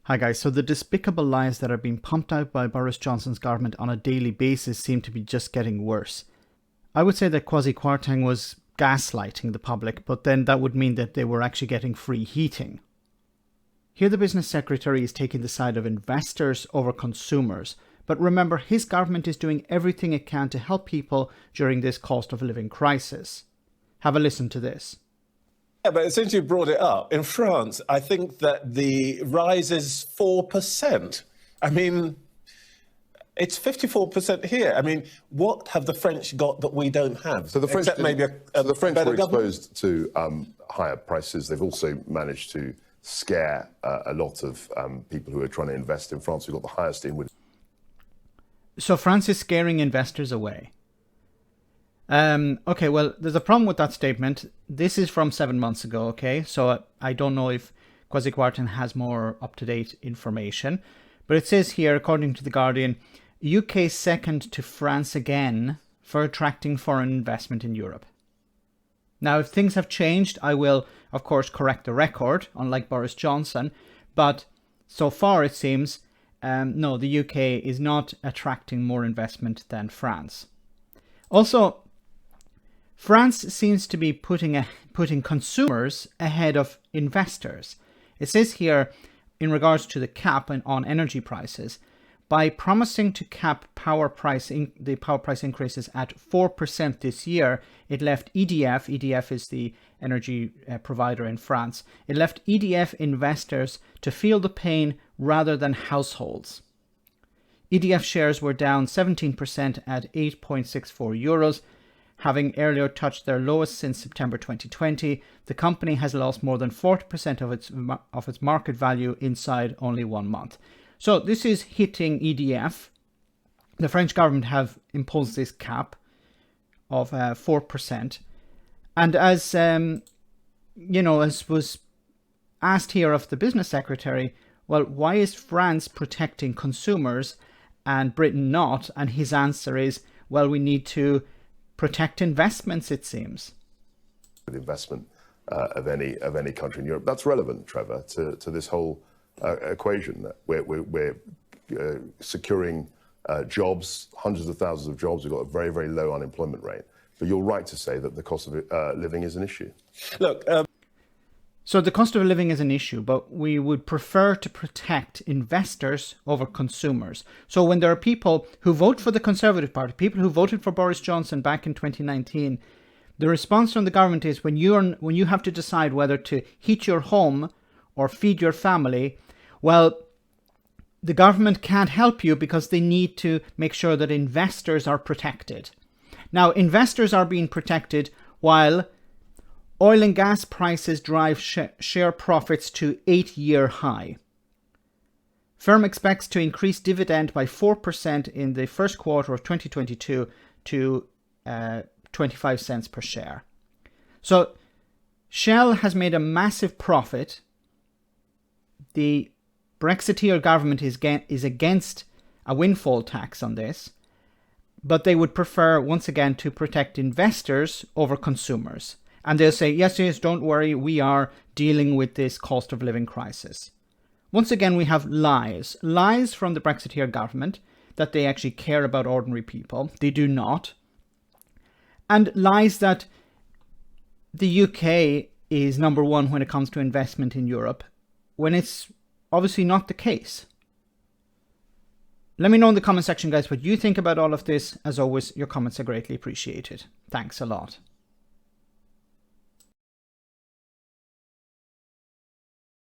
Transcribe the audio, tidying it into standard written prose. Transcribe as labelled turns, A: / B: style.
A: Hi guys, so the despicable lies that are being pumped out by Boris Johnson's government on a daily basis seem to be just getting worse. I would say that Kwasi Kwarteng was gaslighting the public, but then that would mean that they were actually getting free heating. Here the Business Secretary is taking the side of investors over consumers, but remember, his government is doing everything it can to help people during this cost of living crisis. Have a listen to this.
B: Yeah, but since you brought it up, in France, I think that the rise is 4%. I mean, it's 54% here. I mean, what have the French got that we don't have?
C: So the French,
B: except maybe
C: the French
B: better
C: were
B: government?
C: exposed to higher prices. They've also managed to scare a lot of people who are trying to invest in France. We've got the highest inward.
A: So France is scaring investors away. Okay, well, there's a problem with that statement. This is from 7 months ago, okay? So I don't know if Kwasi Kwarteng has more up-to-date information. But it says here, according to The Guardian, UK second to France again for attracting foreign investment in Europe. Now, if things have changed, I will, of course, correct the record, unlike Boris Johnson. But so far, it seems, no, the UK is not attracting more investment than France. Also, France seems to be putting consumers ahead of investors. It says here, in regards to the cap on energy prices, by promising to cap the power price increases at 4% this year, it left EDF is the energy provider in France, it left EDF investors to feel the pain rather than households. EDF shares were down 17% at 8.64 euros. Having earlier touched their lowest since September 2020, the company has lost more than 40% of its market value inside only 1 month. So this is hitting EDF. The French government have imposed this cap of 4%. And as as was asked here of the business secretary, well, why is France protecting consumers and Britain not? And his answer is, well, we need to protect investments, it seems.
C: Investment of any country in Europe. That's relevant, Trevor, to this whole equation. We're securing jobs, hundreds of thousands of jobs. We've got a very, very low unemployment rate. But you're right to say that the cost of living is an issue.
B: Look,
A: so the cost of living is an issue, but we would prefer to protect investors over consumers. So when there are people who vote for the Conservative Party, people who voted for Boris Johnson back in 2019, the response from the government is when you have to decide whether to heat your home or feed your family, well, the government can't help you because they need to make sure that investors are protected. Now, investors are being protected while oil and gas prices drive share profits to 8-year high. Firm expects to increase dividend by 4% in the first quarter of 2022 to 25 cents per share. So Shell has made a massive profit. The Brexiteer government is against a windfall tax on this, but they would prefer, once again, to protect investors over consumers. And they'll say, yes, don't worry, we are dealing with this cost of living crisis. Once again, we have lies from the Brexiteer government that they actually care about ordinary people. They do not. And lies that the UK is number one when it comes to investment in Europe, when it's obviously not the case. Let me know in the comment section, guys, what you think about all of this. As always, your comments are greatly appreciated. Thanks a lot.